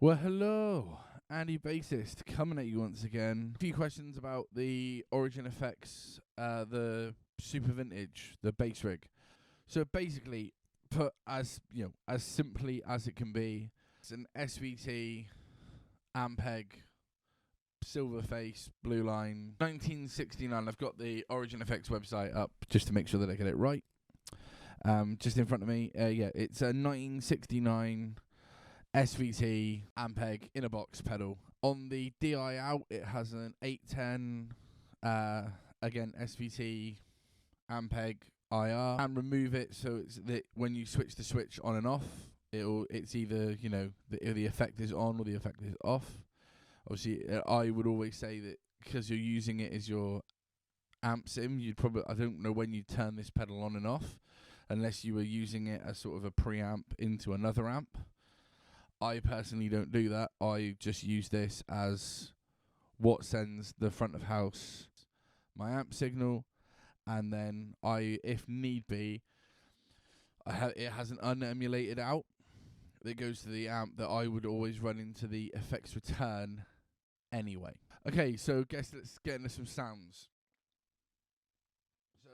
Well, hello, Andy Bassist, coming at you once again. A few questions about the Origin Effects, the Super Vintage, the bass rig. So basically, put as simply as it can be, it's an SVT, Ampeg, silver face, blue line, 1969. I've got the Origin Effects website up just to make sure that I get it right. Just in front of me, it's a 1969. SVT Ampeg in a box pedal. On the DI out, it has an 810 again SVT Ampeg IR, and remove it so it's that when you switch the switch on and off, it's either the effect is on or the effect is off. Obviously, I would always say that because you're using it as your amp sim, I don't know when you turn this pedal on and off, unless you were using it as sort of a preamp into another amp. I personally don't do that. I just use this as what sends the front of house my amp signal, and then if need be, it has an unemulated out that goes to the amp that I would always run into the effects return anyway. Okay, so let's get into some sounds. So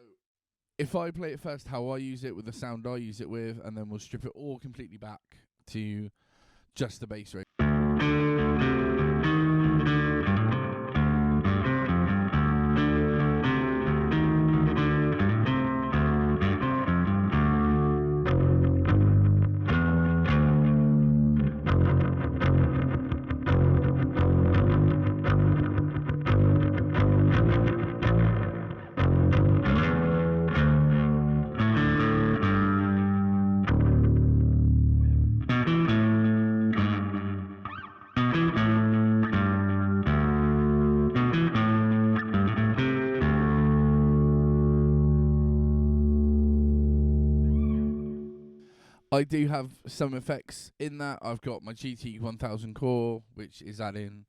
if I play it first, how I use it with the sound I use it with, and then we'll strip it all completely back to just the bass rig. I do have some effects in that. I've got my GT 1000 core, which is adding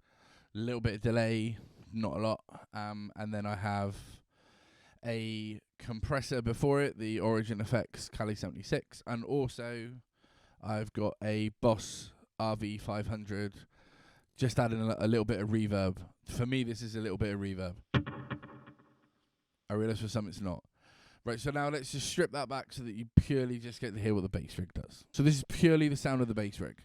a little bit of delay, not a lot. And then I have a compressor before it, the Origin Effects Cali 76. And also I've got a Boss RV500, just adding a little bit of reverb. For me, this is a little bit of reverb. I realise for some it's not. Right, so now let's just strip that back so that you purely just get to hear what the bass rig does. So this is purely the sound of the bass rig.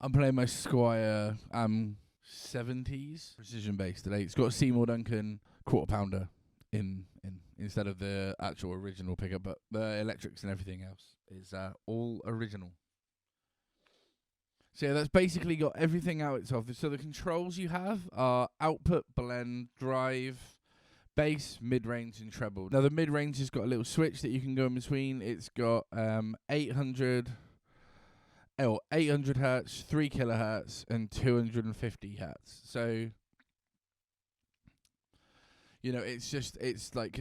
I'm playing my Squire 70s precision bass today. It's got a Seymour Duncan quarter pounder in instead of the actual original pickup, but the electrics and everything else is all original. So yeah, that's basically got everything out itself. So the controls you have are output, blend, drive, bass, mid-range, and treble. Now the mid-range has got a little switch that you can go in between. It's got 800 hertz, 3 kilohertz, and 250 hertz. So, it's like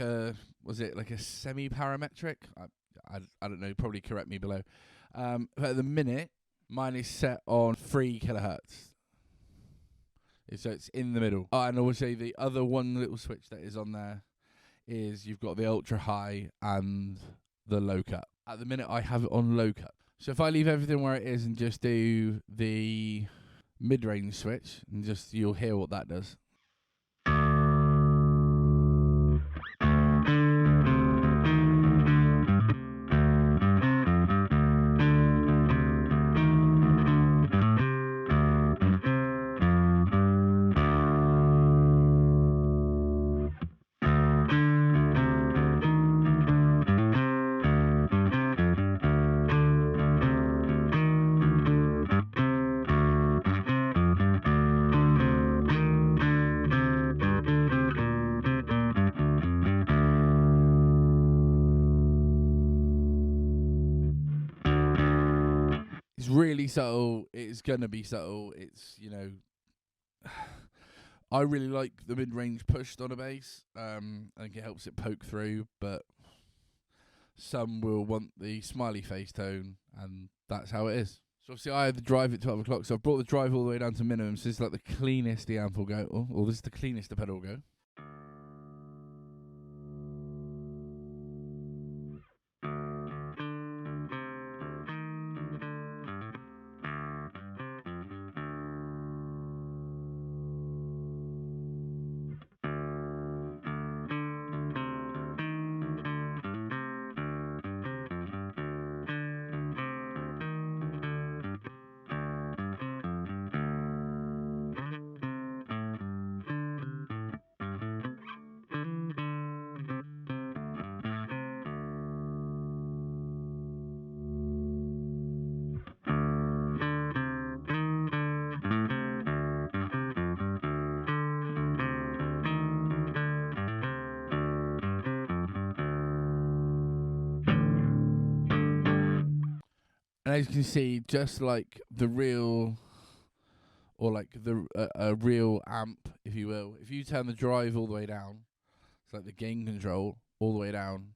was it like a semi-parametric? I don't know, probably correct me below. But at the minute, mine is set on 3 kilohertz. So it's in the middle. And I will say the other one little switch that is on there is you've got the ultra high and the low cut. At the minute, I have it on low cut. So if I leave everything where it is and just do the mid-range switch, and you'll hear what that does. It's really subtle. It's gonna be subtle. It's, you know, I really like the mid-range pushed on a bass. I think it helps it poke through, but some will want the smiley face tone, and that's how it is. So obviously I had the drive at 12 o'clock, so I've brought the drive all the way down to minimum, so this is like the cleanest the amp will go, or this is the cleanest the pedal will go. And as you can see, just like the real, or like the a real amp, if you will, if you turn the drive all the way down, it's like the gain control all the way down,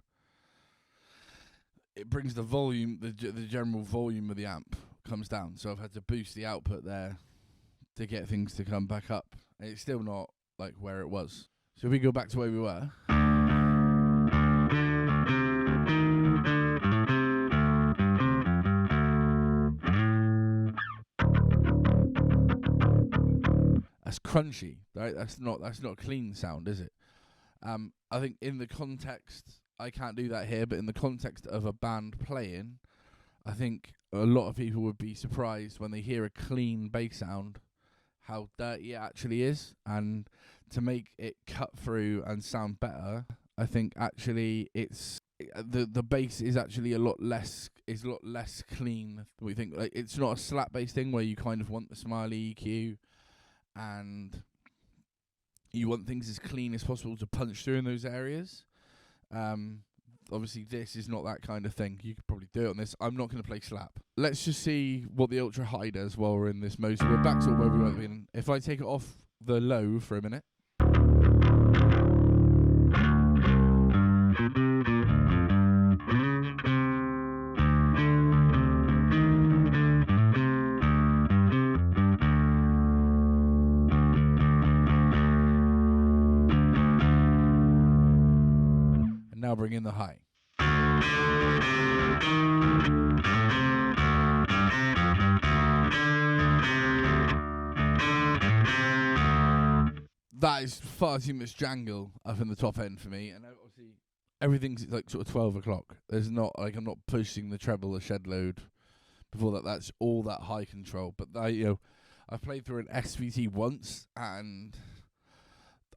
it brings the volume, the general volume of the amp comes down. So I've had to boost the output there to get things to come back up. And it's still not like where it was. So if we go back to where we were. That's crunchy, right? That's not a clean sound, is it? I think in the context, I can't do that here, but in the context of a band playing, I think a lot of people would be surprised when they hear a clean bass sound, how dirty it actually is. And to make it cut through and sound better, I think actually it's the bass is actually a lot less clean than we think. Like, it's not a slap bass thing where you kind of want the smiley EQ and you want things as clean as possible to punch through in those areas. Obviously this is not that kind of thing. You could probably do it on this. I'm not going to play slap. Let's just see what the ultra high does while we're in this mode. So we're back to where we were in. If I take it off the low for a minute. Now bring in the high. That is far too much jangle up in the top end for me, and obviously everything's like sort of 12 o'clock. There's not like I'm not pushing the treble or shed load before that. That's all that high control. But I've played through an SVT once, and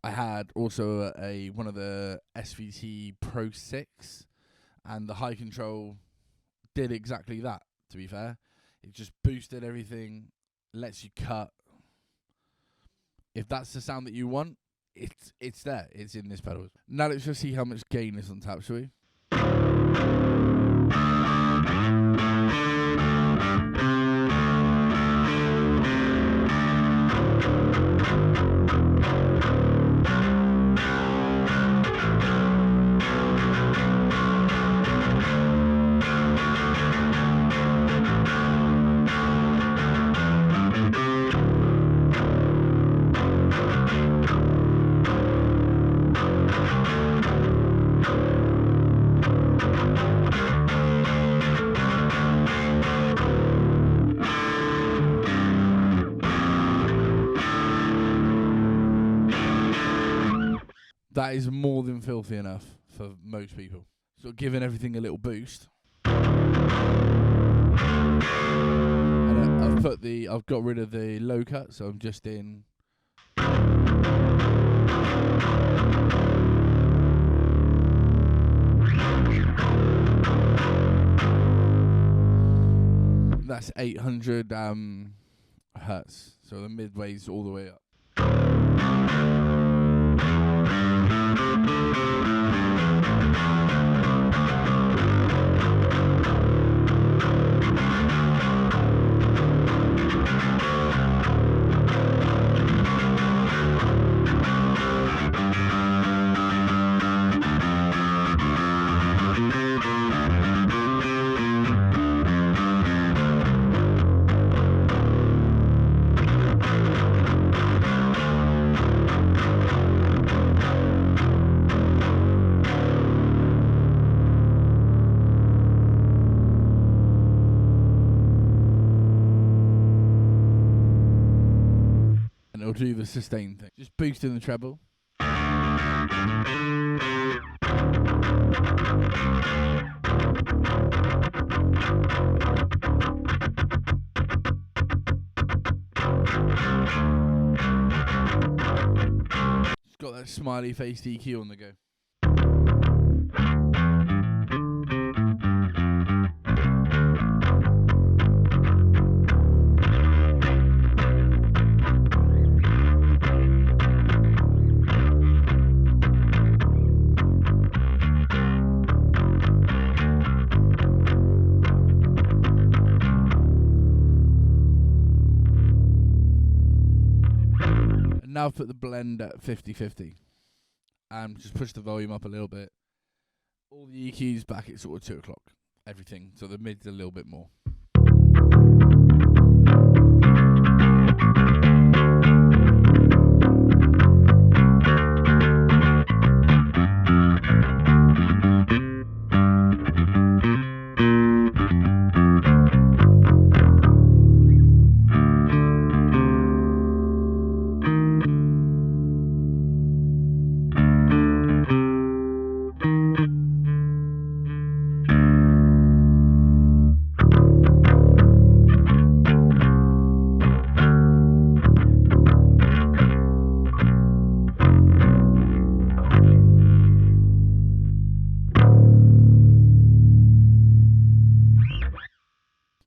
I had also one of the SVT Pro 6, and the high control did exactly that, to be fair. It just boosted everything, lets you cut. If that's the sound that you want, it's there. It's in this pedal. Now let's just see how much gain is on tap, shall we? That is more than filthy enough for most people. So giving everything a little boost. And I've got rid of the low cut, so I'm just in. That's 800 hertz. So the midway's all the way up. and it'll do the sustain thing. Just boosting the treble. It's got that smiley face EQ on the go. Now I've put the blend at 50-50 and just push the volume up a little bit. All the EQs back at sort of 2 o'clock. Everything. So the mid's a little bit more.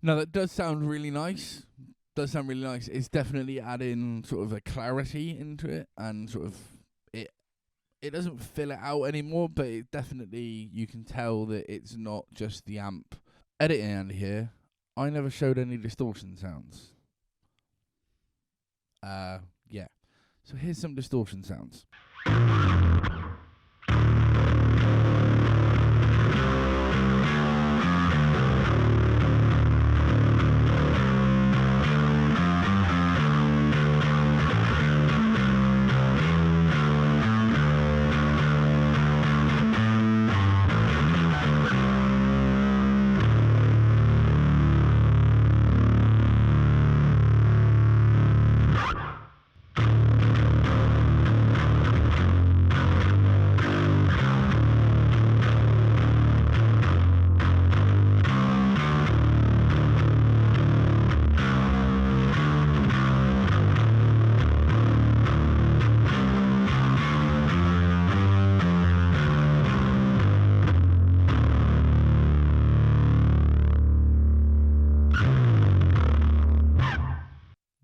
Now that does sound really nice. It's definitely adding sort of a clarity into it, and sort of it doesn't fill it out anymore, but it definitely, you can tell that it's not just the amp. Editing Andy here, I never showed any distortion sounds. Yeah. So here's some distortion sounds.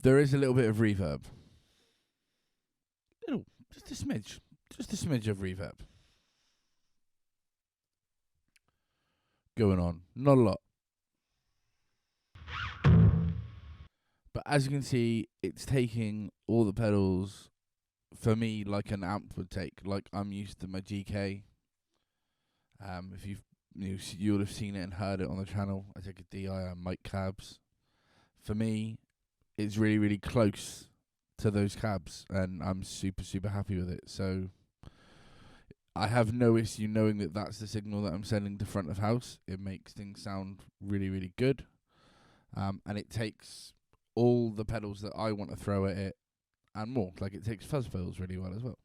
There is a little bit of reverb. Just a smidge of reverb going on. Not a lot. But as you can see, it's taking all the pedals, for me, like an amp would take. Like I'm used to my GK. If you would have seen it and heard it on the channel, I take a DI and mic cabs. For me, it's really, really close to those cabs, and I'm super, super happy with it. So I have no issue knowing that that's the signal that I'm sending to front of house. It makes things sound really, really good. And it takes all the pedals that I want to throw at it and more. Like, it takes fuzz pedals really well as well.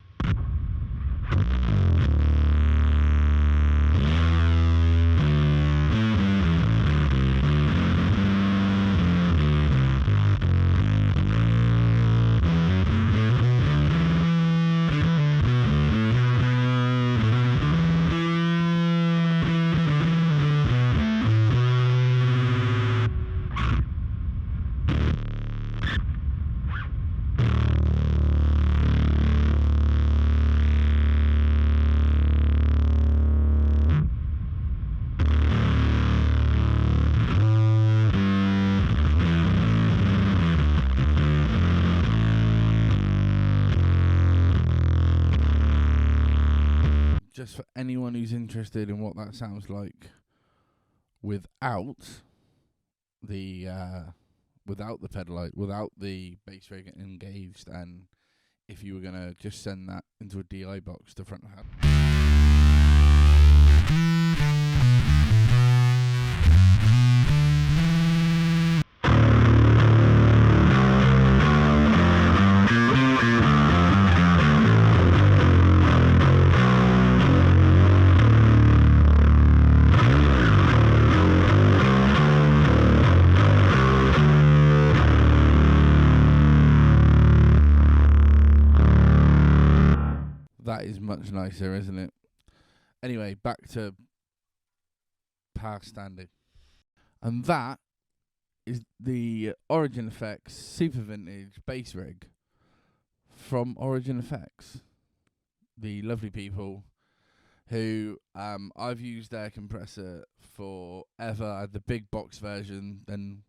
Just for anyone who's interested in what that sounds like without the pedal, without the bass rig engaged, and if you were gonna just send that into a DI box to front of house. much nicer, isn't it? Anyway, back to past standing. And that is the Origin Effects Super Vintage bass rig from Origin Effects. The lovely people who I've used their compressor forever. I had the big box version, then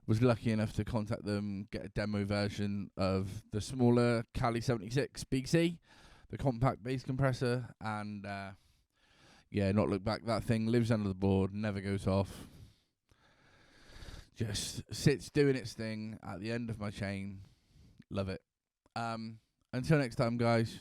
was lucky enough to contact them, get a demo version of the smaller Cali 76 BC, the compact bass compressor, and not look back. That thing lives under the board, never goes off. Just sits doing its thing at the end of my chain. Love it. Until next time, guys.